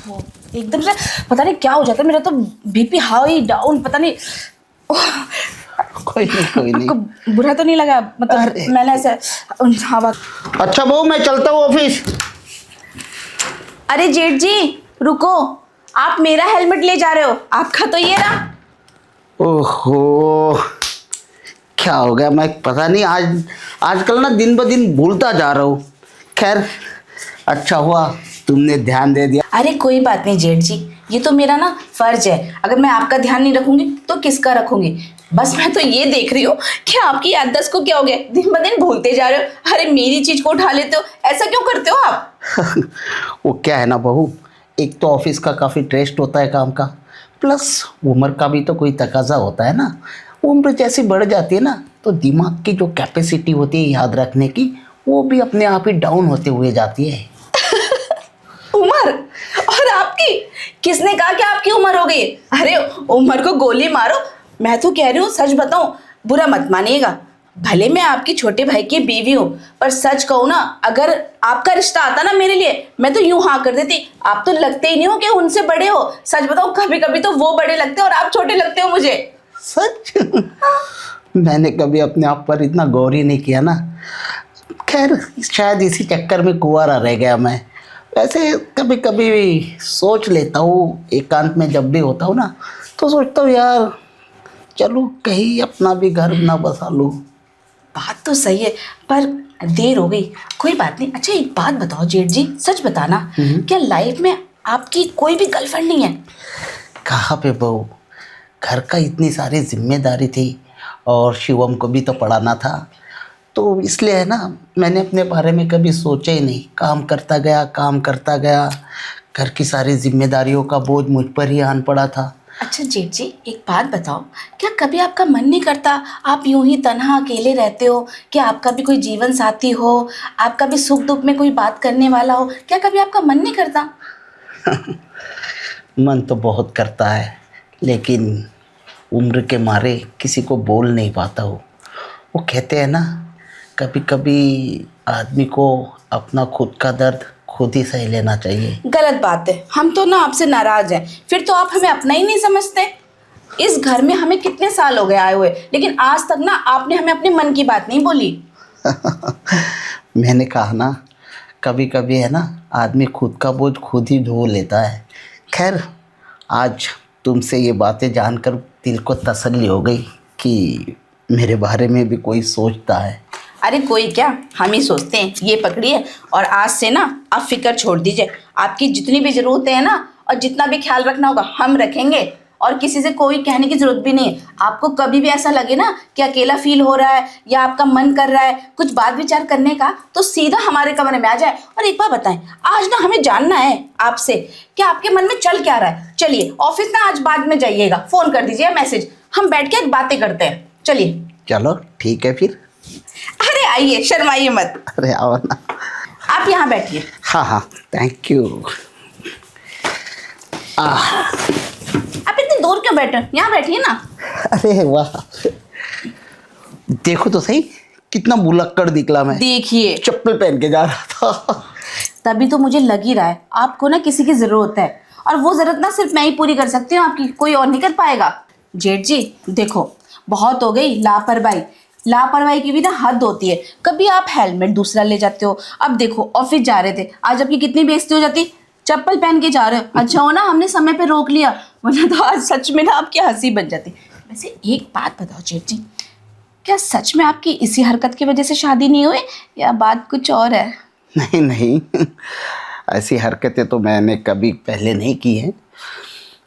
वो एकदम से पता नहीं क्या हो जाता है, मेरा तो बीपी हाई डाउन पता नहीं। कोई नहीं कोई नहीं। आपको बुरा तो नहीं लगा? मतलब अरे। मैंने ऐसे हवा। अच्छा बहू, मैं चलता हूँ ऑफिस। अरे जेठ जी रुको, आप मेरा हेलमेट ले जा रहे हो, आपका तो ये रहा। ओहो, क्या हो गया? मैं पता नहीं, आजकल ना दिन ब दिन भूलता जा रहा हूँ। खैर, अच्छा हुआ तुमने ध्यान दे दिया। अरे कोई बात नहीं जेठ जी, ये तो मेरा ना फर्ज है। अगर मैं आपका ध्यान नहीं रखूंगी तो किसका रखूंगी? बस मैं तो ये देख रही हूँ कि आपकी याददाश्त को क्या हो गया, दिन ब दिन भूलते जा रहे हो। अरे मेरी चीज को उठा लेते हो, ऐसा क्यों करते हो आप? वो क्या है ना बहू, एक तो ऑफिस का काफ़ी स्ट्रेस होता है काम का, प्लस उम्र का भी तो कोई तकाजा होता है ना। उम्र जैसी बढ़ जाती है ना, तो दिमाग की जो कैपेसिटी होती है याद रखने की, वो भी अपने आप ही डाउन होते हुए जाती है। उम्र? और आपकी? किसने कहा कि आपकी उम्र हो गई है? अरे उम्र को गोली मारो। मैं तो कह रही हूँ, सच बताऊं, बुरा मत मानिएगा, भले मैं आपकी छोटे भाई की बीवी हूँ, पर सच कहूँ ना, अगर आपका रिश्ता आता ना मेरे लिए, मैं तो यूं हाँ कर देती। आप तो लगते ही नहीं हो कि उनसे बड़े हो। सच बताओ, कभी कभी तो वो बड़े लगते हो और आप छोटे लगते हो मुझे। सच? मैंने कभी अपने आप पर इतना गौर ही नहीं किया ना। खैर, शायद इसी चक्कर में कुंवारा रह गया मैं। वैसे कभी कभी सोच लेता हूँ, एकांत में जब भी होता हूँ ना, तो सोचता हूँ यार, चलो कहीं अपना भी घर ना बसा लूँ। बात तो सही है, पर देर हो गई। कोई बात नहीं। अच्छा एक बात बताओ जेठ जी, सच बताना, क्या लाइफ में आपकी कोई भी गर्लफ्रेंड नहीं है? कहाँ पे बहू, घर का इतनी सारी जिम्मेदारी थी, और शिवम को भी तो पढ़ाना था, तो इसलिए है ना, मैंने अपने बारे में कभी सोचा ही नहीं। काम करता गया, काम करता गया, घर की सारी जिम्मेदारियों का बोझ मुझ पर ही आन पड़ा था। अच्छा जेठ जी एक बात बताओ, क्या कभी आपका मन नहीं करता आप यूं ही तन्हा अकेले रहते हो, कि आपका भी कोई जीवन साथी हो, आपका भी सुख दुख में कोई बात करने वाला हो? क्या कभी आपका मन नहीं करता? मन तो बहुत करता है, लेकिन उम्र के मारे किसी को बोल नहीं पाता हूँ। वो कहते हैं ना, कभी कभी आदमी को अपना खुद का दर्द खुद ही सह लेना चाहिए। गलत बात है, हम तो ना आपसे नाराज हैं। फिर तो आप हमें अपना ही नहीं समझते। इस घर में हमें कितने साल हो गए आए हुए, लेकिन आज तक ना आपने हमें अपने मन की बात नहीं बोली। मैंने कहा ना, कभी कभी है ना, आदमी खुद का बोझ खुद ही ढो लेता है। खैर, आज तुमसे ये बातें जानकर दिल को तसल्ली हो गई कि मेरे बारे में भी कोई सोचता है। अरे कोई क्या, हम ही सोचते हैं। ये पकड़िए, और आज से ना आप फिक्र छोड़ दीजिए। आपकी जितनी भी ज़रूरतें हैं ना, और जितना भी ख्याल रखना होगा हम रखेंगे, और किसी से कोई कहने की ज़रूरत भी नहीं है। आपको कभी भी ऐसा लगे ना कि अकेला फील हो रहा है, या आपका मन कर रहा है कुछ बात विचार करने का, तो सीधा हमारे कमरे में आ जाए। और एक बात बताएं, आज ना हमें जानना है आपसे कि आपके मन में चल क्या रहा है। चलिए ऑफिस ना आज बाद में जाइएगा, फ़ोन कर दीजिए, मैसेज, हम बैठ के बातें करते हैं। चलिए। चलो ठीक है फिर। अरे आइए, शर्माइए मत। अरे आओ ना। आप यहाँ बैठिए। हाँ हाँ, थैंक यू। आप इतनी दूर क्यों बैठे हो? यहाँ बैठिए ना। अरे वाह, देखो तो सही, कितना भुलक्कड़ निकला मैं। देखिए, चप्पल पहन के जा रहा था। तभी तो मुझे लग ही रहा है आपको ना किसी की जरूरत है, और वो जरूरत ना सिर्फ मैं ही पूरी कर सकती हूँ आपकी, कोई और नहीं कर पाएगा। जेठ जी देखो, बहुत हो गई लापरवाही। लापरवाही की भी ना हद होती है। कभी आप हेलमेट दूसरा ले जाते हो, अब देखो ऑफिस जा रहे थे, आज आपकी कितनी बेइज्जती हो जाती। चप्पल पहन के जा रहे हो, अच्छा हो ना हमने समय पे रोक लिया, वरना तो आज सच में ना आपकी हंसी बन जाती। वैसे एक बात बताओ जेठ जी, क्या सच में आपकी इसी हरकत की वजह से शादी नहीं हुई, या बात कुछ और है? नहीं नहीं, ऐसी हरकतें तो मैंने कभी पहले नहीं की हैं,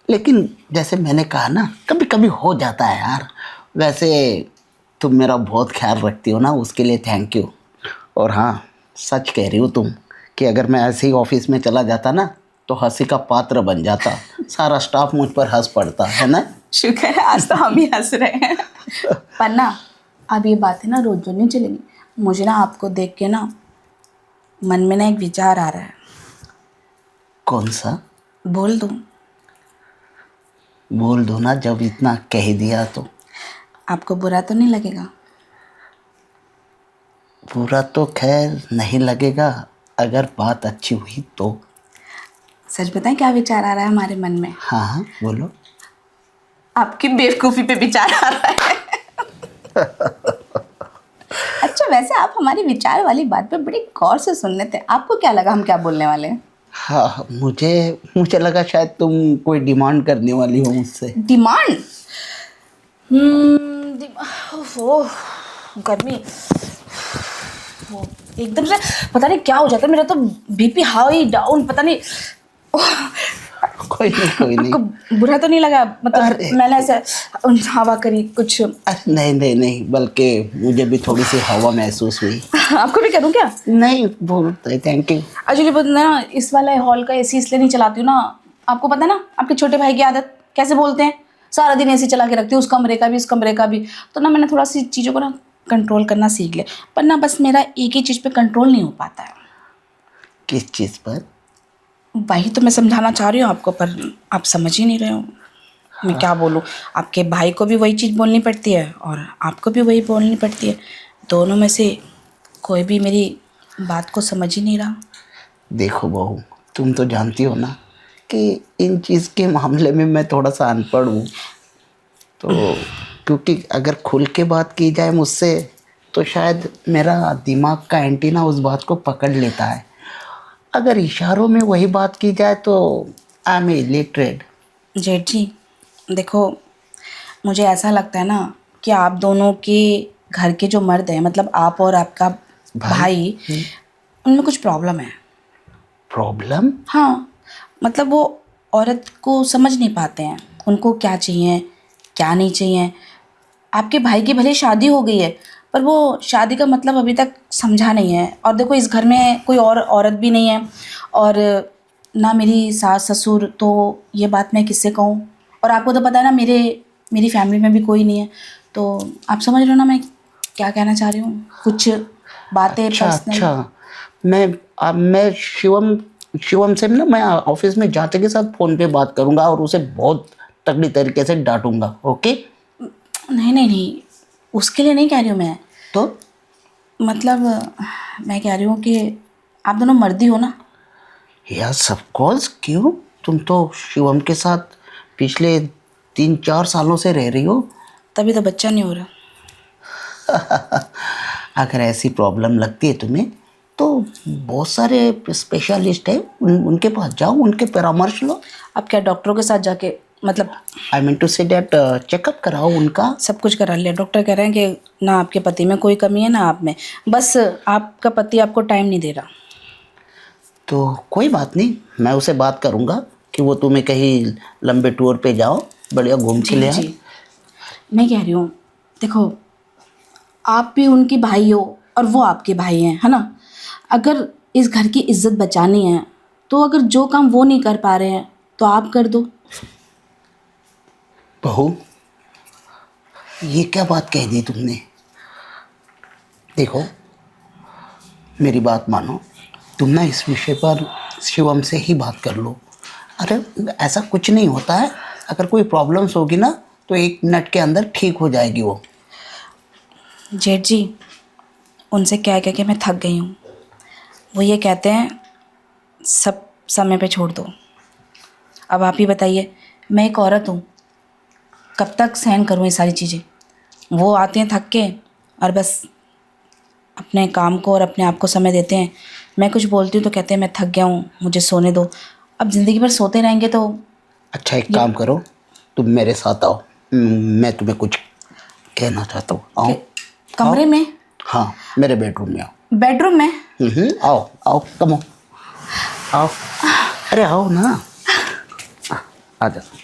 लेकिन जैसे मैंने कहा ना, कभी कभी हो जाता है यार। वैसे तुम मेरा बहुत ख्याल रखती हो ना, उसके लिए थैंक यू। और हाँ, सच कह रही हो तुम कि अगर मैं ऐसे ही ऑफिस में चला जाता ना, तो हंसी का पात्र बन जाता, सारा स्टाफ मुझ पर हंस पड़ता है ना। शुक्र है आज तो हम ही हंस रहे हैं। पर ना अब ये बातें ना रोज रोज नहीं चलेंगी। मुझे ना आपको देख के ना मन में ना एक विचार आ रहा है। कौन सा? बोल दूं? बोल दो ना, जब इतना कह दिया तो। आपको बुरा तो नहीं लगेगा? बुरा तो खैर नहीं लगेगा, अगर बात अच्छी हुई तो। सच बताएं क्या विचार आ रहा है हमारे मन में? हाँ हाँ बोलो। आपकी बेवकूफ़ी पे विचार आ रहा है। अच्छा, वैसे आप हमारी विचार वाली बात पे बड़ी गौर से सुन रहे थे। आपको क्या लगा हम क्या बोलने वाले हैं? हाँ, मुझे मुझे लगा शायद तुम कोई डिमांड करने वाली हो मुझसे। डिमांड? ओह, गर्मी। वो एकदम से पता नहीं क्या हो जाता है, मेरा तो बीपी हाई डाउन, पता नहीं। कोई नहीं कोई नहीं। आपको बुरा तो नहीं लगा? मतलब अरे। मैंने ऐसे हवा करी कुछ? अरे नहीं नहीं नहीं, बल्कि मुझे भी थोड़ी सी हवा महसूस हुई। आपको भी करूँ क्या? नहीं बोलते, थैंक यू। एक्चुअली ना इस वाला हॉल का एसी इसलिए नहीं चलाती हूँ ना, आपको पता है ना आपके छोटे भाई की आदत कैसे बोलते हैं, सारा दिन एसी चला के रखती हूँ, उस कमरे का भी उस कमरे का भी। तो ना मैंने थोड़ा सी चीज़ों को ना कंट्रोल करना सीख लिया, पर ना बस मेरा एक ही चीज़ पे कंट्रोल नहीं हो पाता है। किस चीज़ पर? वही तो मैं समझाना चाह रही हूँ आपको, पर आप समझ ही नहीं रहे हो। मैं क्या बोलूँ, आपके भाई को भी वही चीज़ बोलनी पड़ती है और आपको भी वही बोलनी पड़ती है। दोनों में से कोई भी मेरी बात को समझ ही नहीं रहा। देखो बहू, तुम तो जानती हो ना कि इन चीज़ के मामले में मैं थोड़ा सा अनपढ़ हूँ। तो क्योंकि अगर खुल के बात की जाए मुझसे तो शायद मेरा दिमाग का एंटीना उस बात को पकड़ लेता है। अगर इशारों में वही बात की जाए तो आई एम इलिटरेट। जेठ जी देखो, मुझे ऐसा लगता है ना कि आप दोनों के घर के जो मर्द हैं, मतलब आप और आपका भाई, उनमें कुछ प्रॉब्लम है। प्रॉब्लम? हाँ, मतलब वो औरत को समझ नहीं पाते हैं, उनको क्या चाहिए क्या नहीं चाहिए। आपके भाई की भले शादी हो गई है, पर वो शादी का मतलब अभी तक समझा नहीं है। और देखो इस घर में कोई और औरत भी नहीं है, और ना मेरी सास ससुर, तो ये बात मैं किससे कहूँ? और आपको तो पता है ना मेरी फैमिली में भी कोई नहीं है। तो आप समझ रहे हो ना मैं क्या कहना चाह रही हूँ? कुछ बातें अच्छा पर्सनल। अच्छा। मैं शिवम शिवम से ना मैं ऑफिस में जाते के साथ फ़ोन पे बात करूँगा और उसे बहुत तगड़ी तरीके से डांटूंगा। ओके? नहीं नहीं नहीं, उसके लिए नहीं कह रही हूँ मैं। तो मतलब मैं कह रही हूँ कि आप दोनों मर्दी हो ना। यस ऑफ कोर्स, क्यों? तुम तो शिवम के साथ पिछले 3-4 सालों से रह रही हो। तभी तो बच्चा नहीं हो रहा। अगर ऐसी प्रॉब्लम लगती है तुम्हें तो बहुत सारे स्पेशलिस्ट हैं, उनके पास जाओ, उनके परामर्श लो। अब क्या डॉक्टरों के साथ जाके, मतलब I mean to say that checkup कराओ उनका। सब कुछ करा लिया, डॉक्टर कह रहे हैं कि ना आपके पति में कोई कमी है ना आप में, बस आपका पति आपको टाइम नहीं दे रहा। तो कोई बात नहीं, मैं उसे बात करूँगा कि वो तुम्हें कहीं लंबे टूर पे जाओ, बढ़िया घूम के ले आए। जी, मैं कह रही हूँ देखो, आप भी उनके भाई हो और वो आपके भाई हैं, है ना। अगर इस घर की इज्जत बचानी है तो अगर जो काम वो नहीं कर पा रहे हैं तो आप कर दो। बहू, ये क्या बात कह दी तुमने? देखो मेरी बात मानो, तुम ना इस विषय पर शिवम से ही बात कर लो। अरे ऐसा कुछ नहीं होता है, अगर कोई प्रॉब्लम्स होगी ना तो 1 मिनट के अंदर ठीक हो जाएगी वो। जेठ जी, उनसे कह के मैं थक गई हूँ। वो ये कहते हैं सब समय पे छोड़ दो। अब आप ही बताइए, मैं एक औरत हूँ, कब तक सहन करूँ ये सारी चीज़ें? वो आते हैं थक के और बस अपने काम को और अपने आप को समय देते हैं। मैं कुछ बोलती हूँ तो कहते हैं मैं थक गया हूँ, मुझे सोने दो। अब ज़िंदगी भर सोते रहेंगे तो अच्छा एक काम करो, तुम मेरे साथ आओ, मैं तुम्हें कुछ कहना चाहता हूँ। आओ। कमरे आओ। में? हाँ, मेरे बेडरूम में आओ। बेडरूम में? आओ आओ, कम आओ। आओ, अरे आओ ना, आ जाओ,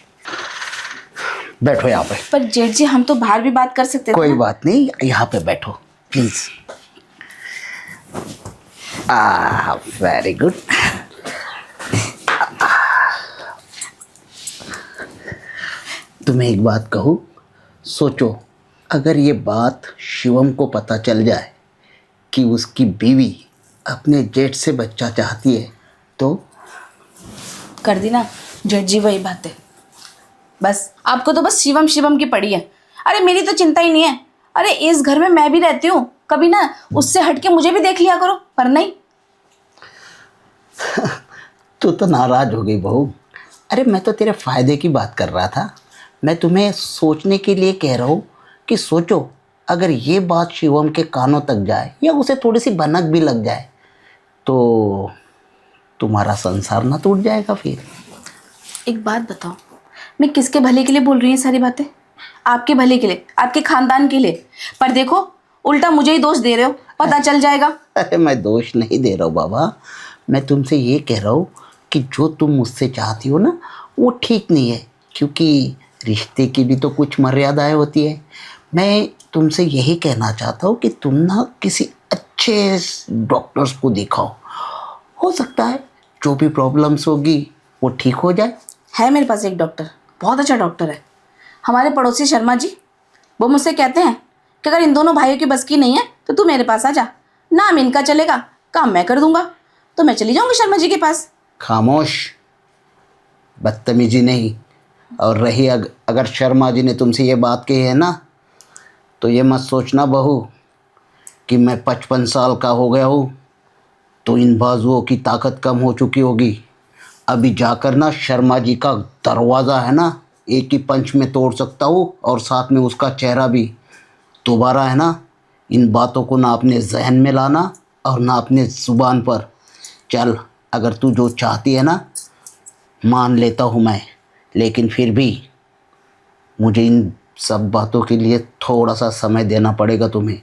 बैठो यहाँ पे। पर जेठ जी हम तो बाहर भी बात कर सकते थे कोई ना। बात नहीं, यहाँ पे बैठो प्लीज। Very good. तुम्हें एक बात कहूँ, सोचो अगर ये बात शिवम को पता चल जाए कि उसकी बीवी अपने जेठ से बच्चा चाहती है तो? कर दी ना जेठ जी वही बात है। बस आपको तो बस शिवम शिवम की पड़ी है। अरे मेरी तो चिंता ही नहीं है। अरे इस घर में मैं भी रहती हूँ, कभी ना उससे हटके मुझे भी देख लिया करो, पर नहीं। तू तो नाराज हो गई बहू। अरे मैं तो तेरे फायदे की बात कर रहा था। मैं तुम्हें सोचने के लिए कह रहा हूँ कि सोचो, अगर ये बात शिवम के कानों तक जाए या उसे थोड़ी सी भनक भी लग जाए तो तुम्हारा संसार ना टूट जाएगा फिर। एक बात बताओ, मैं किसके भले के लिए बोल रही हूँ ये सारी बातें? आपके भले के लिए, आपके खानदान के लिए। पर देखो, उल्टा मुझे ही दोष दे रहे हो, पता चल जाएगा। अरे मैं दोष नहीं दे रहा हूँ बाबा, मैं तुमसे ये कह रहा हूँ कि जो तुम मुझसे चाहती हो ना वो ठीक नहीं है, क्योंकि रिश्ते की भी तो कुछ मर्यादाएं होती है। मैं तुमसे यही कहना चाहता हूँ कि तुम ना किसी अच्छे डॉक्टर्स को दिखाओ। हो सकता है जो भी प्रॉब्लम्स होगी वो ठीक हो जाए। है मेरे पास एक डॉक्टर, बहुत अच्छा डॉक्टर है, हमारे पड़ोसी शर्मा जी। वो मुझसे कहते हैं कि अगर इन दोनों भाइयों की बस की नहीं है तो तू मेरे पास आ जा, नाम इनका चलेगा, काम मैं कर दूंगा। तो मैं चली जाऊंगी शर्मा जी के पास। खामोश, बदतमीजी नहीं। और रही अगर शर्मा जी ने तुमसे ये बात कही है ना, तो ये मत सोचना बहू कि मैं 55 साल का हो गया हूँ तो इन बाजुओं की ताकत कम हो चुकी होगी। अभी जाकर ना शर्मा जी का दरवाज़ा है ना, एक ही पंच में तोड़ सकता हूँ, और साथ में उसका चेहरा भी। दोबारा है ना, इन बातों को ना अपने जहन में लाना और ना अपने ज़ुबान पर। चल, अगर तू जो चाहती है ना मान लेता हूँ मैं, लेकिन फिर भी मुझे इन सब बातों के लिए थोड़ा सा समय देना पड़ेगा तुम्हें।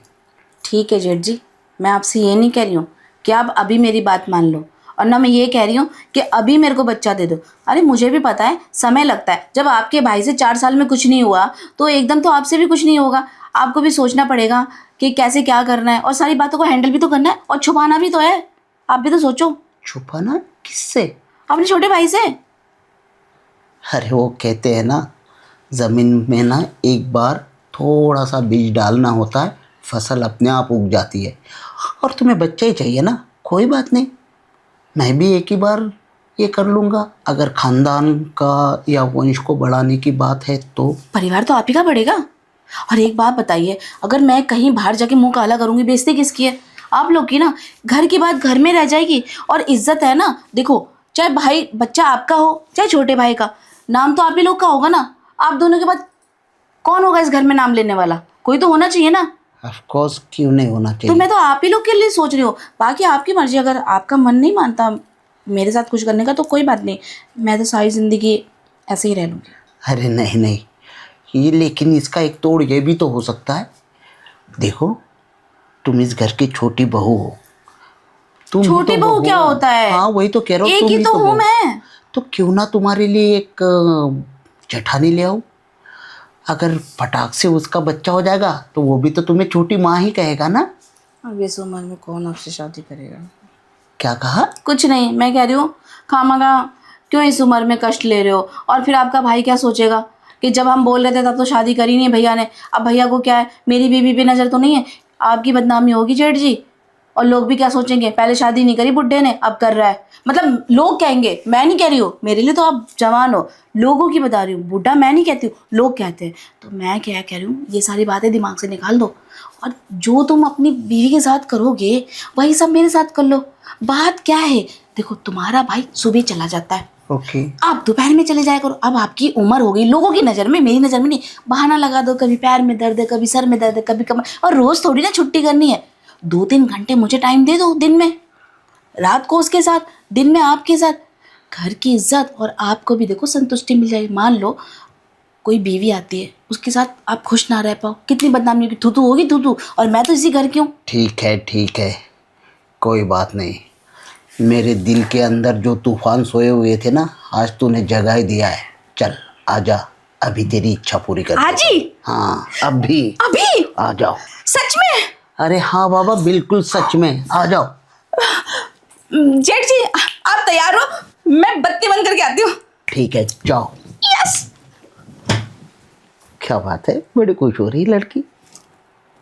ठीक है जेठ जी, मैं आपसे ये नहीं कह रही हूँ कि आप अभी मेरी बात मान लो, और ना मैं ये कह रही हूँ कि अभी मेरे को बच्चा दे दो। अरे मुझे भी पता है समय लगता है। जब आपके भाई से 4 साल में कुछ नहीं हुआ तो एकदम तो आपसे भी कुछ नहीं होगा। आपको भी सोचना पड़ेगा कि कैसे क्या करना है, और सारी बातों को हैंडल भी तो करना है, और छुपाना भी तो है। आप भी तो सोचो। छुपाना किससे? अपने छोटे भाई से। अरे वो कहते हैं ना, ज़मीन में ना एक बार थोड़ा सा बीज डालना होता है, फसल अपने आप उग जाती है। और तुम्हें बच्चा ही चाहिए ना, कोई बात नहीं, मैं भी एक ही बार ये कर लूँगा। अगर खानदान का या वंश को बढ़ाने की बात है तो। परिवार तो आप ही का बढ़ेगा। और एक बात बताइए, अगर मैं कहीं बाहर जाके मुंह काला करूंगी, बेइज्जती किसकी है? आप लोग की ना। घर की बात घर में रह जाएगी, और इज्जत है ना। देखो, चाहे भाई बच्चा आपका हो चाहे छोटे भाई का, नाम तो आप ही लोग का होगा ना। आप दोनों के बाद कौन होगा इस घर में नाम लेने वाला? कोई तो होना चाहिए ना। ऑफ कोर्स, क्यों नहीं होना तो चाहिए। मैं तो आप ही लोग के लिए सोच रही हूँ। बाकी आपकी मर्जी, अगर आपका मन नहीं मानता मेरे साथ कुछ करने का तो कोई बात नहीं, मैं तो सारी जिंदगी ऐसे ही रह लूँगी। अरे नहीं नहीं, ये लेकिन इसका एक तोड़ ये भी तो हो सकता है। देखो, तुम इस घर की छोटी बहू हो। तुम ही छोटी तो बहू क्या हो। होता है? हाँ वही तो कह रहा हूँ, एक तुम ही ही तो हूँ बहू। मैं। तो क्यों ना तुम्हारे लिए एक जेठानी ले आओ। अगर फटाक से उसका बच्चा हो जाएगा तो वो भी तो तुम्हें छोटी माँ ही कहेगा ना। अब इस उम्र में कौन आपसे शादी करेगा? क्या कहा? कुछ नहीं, मैं कह रही हूँ खामखा क्यों इस उम्र में कष्ट ले रहे हो? और फिर आपका भाई क्या सोचेगा कि जब हम बोल रहे थे तब तो शादी करी नहीं भैया ने। अब भैया को क्या है, मेरी बीवी पे नज़र तो नहीं है? आपकी बदनामी होगी जेठ जी। और लोग भी क्या सोचेंगे, पहले शादी नहीं करी बुड्ढे ने, अब कर रहा है। मतलब लोग कहेंगे, मैं नहीं कह रही हूँ, मेरे लिए तो आप जवान हो, लोगों की बता रही हूँ। बुढ़ा मैं नहीं कहती हूँ, लोग कहते हैं। तो मैं क्या कह रही हूँ, ये सारी बातें दिमाग से निकाल दो, और जो तुम अपनी बीवी के साथ करोगे वही सब मेरे साथ कर लो। बात क्या है, देखो तुम्हारा भाई सुबह चला जाता है, ओके। आप दोपहर में चले जाया करो। अब आपकी उम्र हो गई, लोगों की नज़र में, मेरी नज़र में नहीं। बहाना लगा दो, कभी पैर में दर्द है, कभी सर में दर्द है, कभी कमर। और रोज़ थोड़ी ना छुट्टी करनी है। 2-3 घंटे मुझे टाइम दे दो दिन में, रात को उसके साथ, दिन में आपके साथ। घर की इज्जत और आपको भी देखो संतुष्टि मिल जाएगी। मान लो कोई बीवी आती है, उसके साथ आप खुश ना रह पाओ, कितनी बदनामी होगी, थू थू होगी, थू थू। और मैं तो इसी घर की हूँ। ठीक है, कोई बात नहीं। मेरे दिल के अंदर जो तूफान सोए हुए थे ना, आज तूने जगा ही दिया है। चल आजा, अभी तेरी इच्छा पूरी कर आज ही? हाँ अभी अभी? आ जाओ। सच में? अरे हाँ बाबा, बिल्कुल सच में, आ जाओ। जेठ जी आप तैयार हो? मैं बत्ती बंद करके आती हूँ। ठीक है, जाओ। यस। क्या बात है, बड़ी खुश हो रही लड़की।